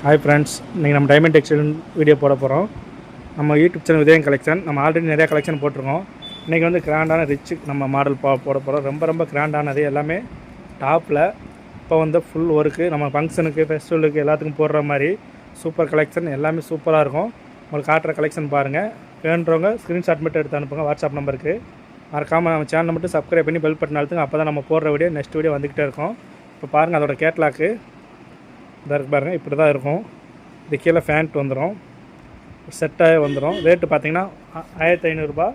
Hi friends, இன்றைக்கி நம்ம diamond textile video போட போகிறோம். நம்ம யூடியூப் சேனல் உதயம் கலெக்ஷன். நம்ம ஆல்ரெடி நிறையா கலெக்ஷன் போட்டிருக்கோம். இன்றைக்கி வந்து கிராண்டான ரிச் நம்ம மாடல் போட போகிறோம். ரொம்ப கிராண்டானது எல்லாமே டாப்பில். இப்போ வந்து ஃபுல் ஒர்க்கு நம்ம ஃபங்க்ஷனுக்கு ஃபெஸ்டிவலுக்கு எல்லாத்துக்கும் போடுற மாதிரி சூப்பர் கலெக்ஷன். எல்லாமே சூப்பராக இருக்கும். உங்களுக்கு காட்டுற கலெக்ஷன் பாருங்கள். வேணுறவங்க ஸ்க்ரீன்ஷாட் மட்டும் எடுத்து அனுப்புங்க வாட்ஸ்அப் நம்பருக்கு. மறக்காமல் நம்ம சேனலை மட்டும் சப்ஸ்கிரைப் பண்ணி பெல் பட்டன் அழுத்துங்க. அப்போ தான் நம்ம போடுற வீடியோ நெக்ஸ்ட் வீடியோ வந்துக்கிட்டே இருக்கும். இப்போ பாருங்கள், அதோட கேட்லாக்கு இதாக இருக்கு பாருங்கள். இப்படி தான் இருக்கும். இது கீழே ஃபேண்ட் வந்துடும், செட்டாகவே வந்துடும். ரேட்டு பார்த்தீங்கன்னா 1500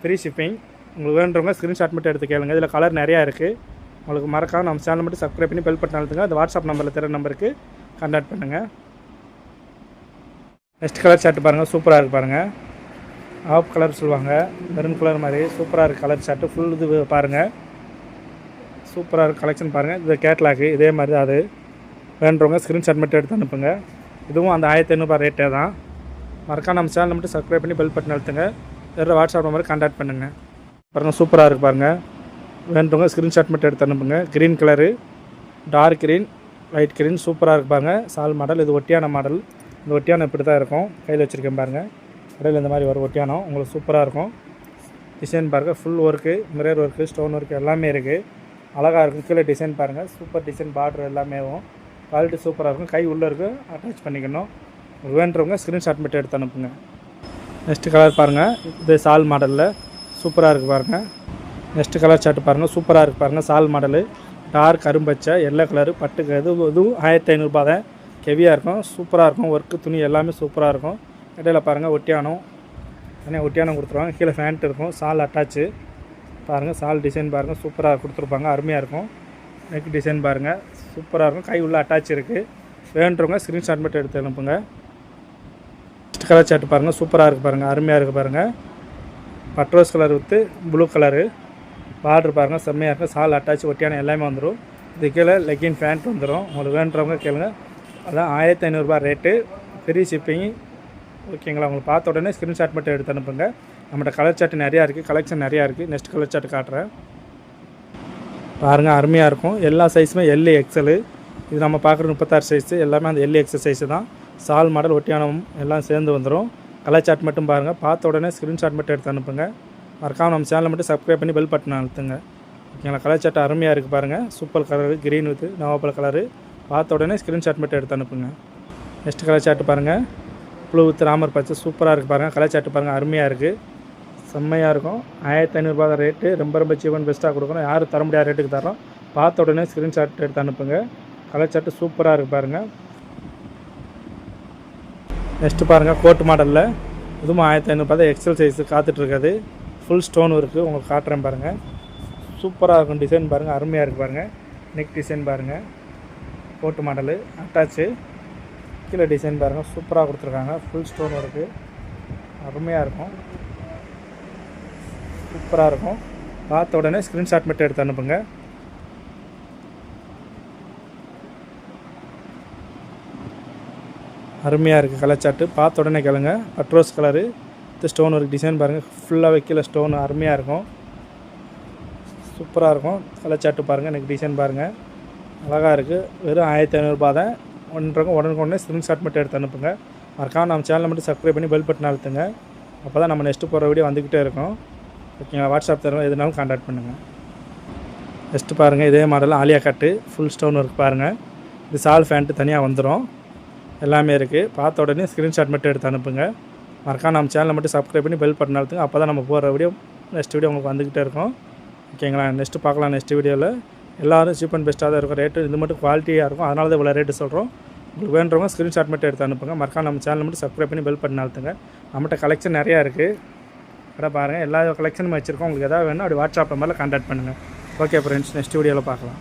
ஃப்ரீ ஷிப்பிங். உங்களுக்கு வேணுறவங்க ஸ்க்ரீன்ஷாட் மட்டும் எடுத்து கேளுங்க. இதில் கலர் நிறையா இருக்குது. உங்களுக்கு மறக்காம நம்ம சேனல் மட்டும் சப்ஸ்கிரைப் பண்ணி பெல் பட்டன் அழுத்துங்க. அது வாட்ஸ்அப் நம்பரில் தர நம்பருக்கு கான்டாக்ட் பண்ணுங்கள். நெக்ஸ்ட் கலர் ஷர்ட் பாருங்கள், சூப்பராக இருக்குது பாருங்கள். ஆஃப் கலர் சொல்லுவாங்க, மெரூன் கலர் மாதிரி சூப்பராக இருக்குது கலர் ஷர்ட்டு. ஃபுல் இது பாருங்கள், சூப்பராக இருக்குது கலெக்ஷன் பாருங்கள். இது கேட்லாக்கு இதே மாதிரி தான். அது வேணுறவங்க ஸ்க்ரீன்ஷாட் மட்டும் எடுத்து அனுப்புங்க. இதுவும் அந்த 1500 ரேட்டே தான். மறக்காம நம்ம சேனல் மட்டும் சப்ஸ்கிரைப் பண்ணி பெல் பட்டன் அழுத்துங்க. வேறு வாட்ஸ்அப் நம்பருக்கு கான்டாக்ட் பண்ணுங்கள். பாருங்கள், சூப்பராக இருக்குது பாருங்கள். வேணுறவங்க ஸ்க்ரீன்ஷாட் மட்டும் எடுத்து அனுப்புங்க. Green colour, dark green, light green சூப்பராக இருக்குது பாருங்கள். சால் மாடல். இது ஒட்டியான மாடல். இந்த ஒட்டியானம் இப்படி தான் இருக்கும். கையில் வச்சுருக்கேன் பாருங்கள். கடையில் இந்த மாதிரி வரும் ஒட்டியானம். உங்களுக்கு சூப்பராக இருக்கும். டிசைன் பாருங்கள், full work, mirror work, stone work எல்லாமே இருக்குது. அழகாக இருக்கும். கீழே டிசைன் பாருங்கள், சூப்பர் டிசைன். பார்டர் எல்லாமேவும் குவாலிட்டி சூப்பராக இருக்கும். கை உள்ளே இருக்குது, அட்டாச் பண்ணிக்கணும். வேணுறவங்க ஸ்க்ரீன்ஷாட் மட்டும் எடுத்து அனுப்புங்க. நெக்ஸ்ட்டு கலர் பாருங்கள். இது சால் மாடலில் சூப்பராக இருக்குது பாருங்கள். நெக்ஸ்ட்டு கலர் ஷர்ட் பாருங்கள், சூப்பராக இருக்குது பாருங்கள். சால் மாடலு, டார்க் கரும்பச்சை, எல்லோ கலரு, பட்டுக்கு. இதுவும் 1500 தான். ஹெவியாக இருக்கும், சூப்பராக இருக்கும். ஒர்க்கு துணி எல்லாமே சூப்பராக இருக்கும். இடையில பாருங்கள் ஒட்டியானம், தனியாக ஒட்டியானம் கொடுத்துருவாங்க. கீழே ஃபேண்ட் இருக்கும். சால் அட்டாச்சு பாருங்கள். சால் டிசைன் பாருங்கள், சூப்பராக கொடுத்துருப்பாங்க. அருமையாக இருக்கும். நெக் டிசைன் பாருங்கள், சூப்பராக இருக்கும். கை உள்ள அட்டாச் இருக்குது. வேணுறவங்க ஸ்க்ரீன்ஷாட் மட்டும் எடுத்து அனுப்புங்க. நெக்ஸ்ட் கலர் ஷர்ட் பாருங்கள், சூப்பராக இருக்குது பாருங்கள். அருமையாக இருக்குது பாருங்கள். பட்ரோஸ் colour with blue colour. Border பாருங்கள், செம்மையாக இருக்கும். சால் அட்டாச் ஒட்டியான எல்லாமே வந்துடும். இது கீழே லெக்கின் ஃபேண்ட் வந்துடும். உங்களுக்கு வேணுறவங்க கேளுங்க. அதான் 1500 ரேட்டு, ஃப்ரீ ஷிப்பிங். ஓகேங்களா? உங்களுக்கு பார்த்த உடனே ஸ்க்ரீன்ஷாட் மட்டும் எடுத்து அனுப்புங்க. நம்மகிட்ட கலர் சார்ட் நிறையா இருக்குது, கலெக்ஷன் நிறையா இருக்குது. நெக்ஸ்ட் கலர் சார்ட் காட்டுறேன் பாருங்கள். அருமையாக இருக்கும். எல்லா சைஸுமே எல் எக்ஸலு. இது நம்ம பார்க்குற 36 சைஸு எல்லாமே அந்த எல் எக்ஸல் சைஸு தான். சால் மாடல் ஒட்டியானம் எல்லாம் சேர்ந்து வந்துடும். கலர் சார்ட் மட்டும் பாருங்கள். பார்த்த உடனே ஸ்க்ரீன்ஷாட் மட்டும் எடுத்து அனுப்புங்க. மறக்காமல் நம்ம சேனலை மட்டும் சப்ஸ்கிரைப் பண்ணி பெல் பட்டன் அழுத்துங்க. ஓகேங்களா? கலர் சார்ட் அருமையாக இருக்குது பாருங்கள். சூப்பர் கலரு, க்ரீன் வித் நவாப்பழ கலரு. பார்த்த உடனே ஸ்க்ரீன்ஷாட் மட்டும் எடுத்து அனுப்புங்க. நெக்ஸ்ட் கலர் சார்ட் பாருங்கள், ப்ளூ வித் ராமர் பச்சை. சூப்பராக இருக்குது பாருங்கள். கலர் சார்ட் பாருங்கள், அருமையாக இருக்குது, செம்மையாக இருக்கும். 1500 ரேட்டு. ரொம்ப சீப் அண்ட் பெஸ்ட்டாக கொடுக்குறோம். யாரும் தர முடியாத ரேட்டுக்கு தரோம். பார்த்த உடனே ஸ்க்ரீன்ஷாட் எடுத்து அனுப்புங்க. கலர் சார்ட்டு சூப்பராக இருக்குது பாருங்கள். நெக்ஸ்ட்டு பாருங்கள், கோட் மாடலில். இதுவும் 1500 எக்ஸல் சைஸு காத்துட்ருக்காது. ஃபுல் ஸ்டோன் இருக்குது. உங்களுக்கு காட்டுறேன் பாருங்கள். சூப்பராக இருக்கும். டிசைன் பாருங்கள், அருமையாக இருக்குது பாருங்கள். நெக் டிசைன் பாருங்கள், கோட் மாடலு அட்டாச்சு. கீழே டிசைன் பாருங்கள், சூப்பராக கொடுத்துருக்காங்க. ஃபுல் ஸ்டோன் இருக்குது, அருமையாக இருக்கும், சூப்பராக இருக்கும். பார்த்த உடனே ஸ்க்ரீன்ஷாட் மட்டும் எடுத்து அனுப்புங்க. அருமையாக இருக்குது கலர் சார்ட்டு. பார்த்த உடனே கேளுங்க. பட்ரோஸ் கலரு, இது ஸ்டோன் ஒர்க் டிசைன் பாருங்கள். ஃபுல்லாக வைக்கல ஸ்டோன், அருமையாக இருக்கும், சூப்பராக இருக்கும். கலர் சார்ட்டு பாருங்கள். எனக்கு டிசைன் பாருங்கள், அழகாக இருக்குது. வெறும் 1500 தான். உடனே ஸ்க்ரீன்ஷாட் மட்டும் எடுத்து அனுப்புங்க. மறக்காம நம்ம சேனலை மட்டும் சப்ஸ்கிரைப் பண்ணி பெல் பட்டன் அழுத்துங்க. அப்போ தான் நம்ம நெக்ஸ்ட்டு போகிற வீடியோ வந்துக்கிட்டே இருக்கும். ஓகேங்களா? வாட்ஸ்அப் தருவோம், எதுனாலும் கான்டாக்ட் பண்ணுங்கள். நெக்ஸ்ட்டு பாருங்கள், இதே மாடல் ஆலியா கட்டு, ஃபுல் ஸ்டோன் ஒர்க் பாருங்கள். இது சால் ஃபேண்ட்டு தனியாக வந்துடும். எல்லாமே இருக்குது. பார்த்த உடனே ஸ்க்ரீன்ஷாட் மட்டும் எடுத்து அனுப்புங்க. மறக்காம நம்ம சேனலை மட்டும் சப்ஸ்கிரைப் பண்ணி பெல் பட்டன் அழுத்துங்க. அப்போ தான் நம்ம போகிற வீடியோ நெக்ஸ்ட் வீடியோ உங்களுக்கு வந்துக்கிட்டே இருக்கும். ஓகேங்களா? நெக்ஸ்ட்டு பார்க்கலாம். நெக்ஸ்ட் வீடியோவில் எல்லோரும் சீப் அண்ட் பெஸ்ட்டாக தான் இருக்கும். ரேட்டு இது மட்டும் குவாலிட்டியாக இருக்கும். அதனால தான் இவ்வளோ ரேட்டு சொல்கிறோம். உங்களுக்கு வேணுறவங்க ஸ்க்ரீன்ஷாட் மட்டும் எடுத்து அனுப்புங்க. மறக்காம நம்ம சேனலை மட்டும் சப்ஸ்கிரைப் பண்ணி பெல் பட்டன் அழுத்துங்க. நம்மகிட்ட கலெக்ஷன் நிறையா இருக்குது. கடை பாருங்கள், எல்லா கலெக்ஷனும் வச்சுருக்கோம். உங்களுக்கு எதாவது வேணும் அப்படி வாட்ஸ்அப் நம்பரில் கான்டாக்ட் பண்ணுங்கள். ஓகே ஃப்ரெண்ட்ஸ், நெக்ஸ்ட் வீடியோவில் பார்க்கலாம்.